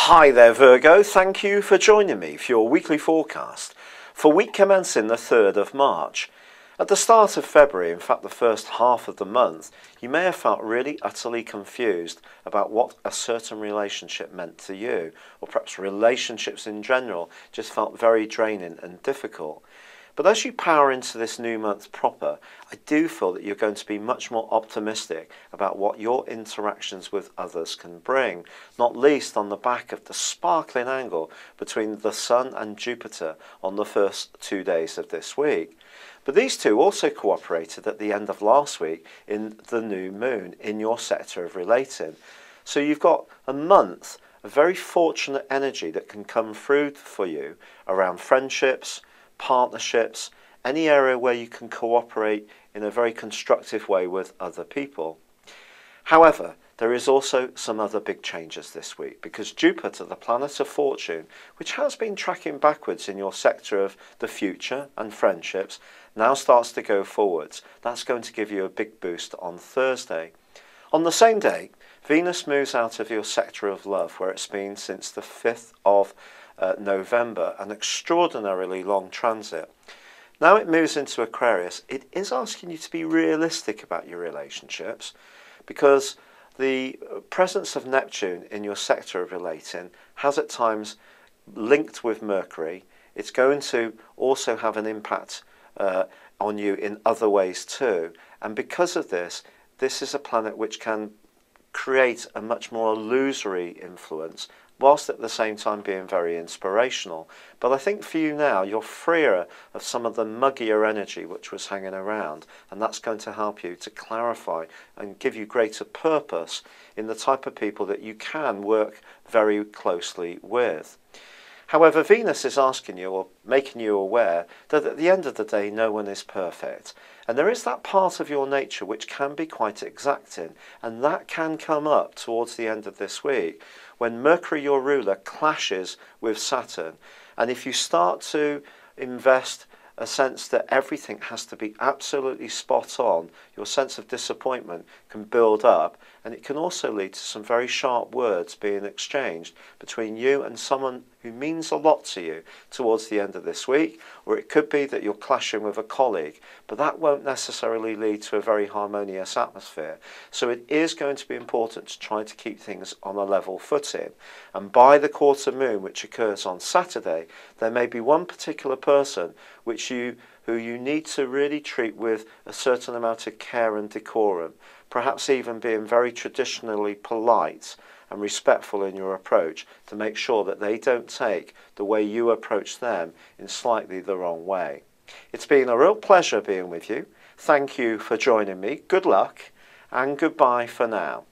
Hi there Virgo, thank you for joining me for your weekly forecast for week commencing the 3rd of March. At the start of February, in fact the first half of the month, you may have felt really utterly confused about what a certain relationship meant to you, or perhaps relationships in general just felt very draining and difficult. But as you power into this new month proper, I do feel that you're going to be much more optimistic about what your interactions with others can bring, not least on the back of the sparkling angle between the Sun and Jupiter on the first 2 days of this week. But these two also cooperated at the end of last week in the new moon in your sector of relating. So you've got a month of very fortunate energy that can come through for you around friendships, partnerships, any area where you can cooperate in a very constructive way with other people. However, there is also some other big changes this week because Jupiter, the planet of fortune, which has been tracking backwards in your sector of the future and friendships, now starts to go forwards. That's going to give you a big boost on Thursday. On the same day, Venus moves out of your sector of love, where it's been since the 5th of November, an extraordinarily long transit. Now it moves into Aquarius. It is asking you to be realistic about your relationships because the presence of Neptune in your sector of relating has at times linked with Mercury. It's going to also have an impact on you in other ways too. And because of this, this is a planet which can create a much more illusory influence whilst at the same time being very inspirational. But I think for you now, you're freer of some of the muggier energy which was hanging around, and that's going to help you to clarify and give you greater purpose in the type of people that you can work very closely with. However, Venus is asking you, or making you aware, that at the end of the day, no one is perfect. And there is that part of your nature which can be quite exacting, and that can come up towards the end of this week, when Mercury, your ruler, clashes with Saturn. And if you start to invest a sense that everything has to be absolutely spot on, your sense of disappointment can build up, and it can also lead to some very sharp words being exchanged between you and someone who means a lot to you towards the end of this week, or it could be that you're clashing with a colleague, but that won't necessarily lead to a very harmonious atmosphere. So it is going to be important to try to keep things on a level footing. And by the quarter moon, which occurs on Saturday, there may be one particular person who you need to really treat with a certain amount of care and decorum, perhaps even being very traditionally polite and respectful in your approach to make sure that they don't take the way you approach them in slightly the wrong way. It's been a real pleasure being with you. Thank you for joining me. Good luck and goodbye for now.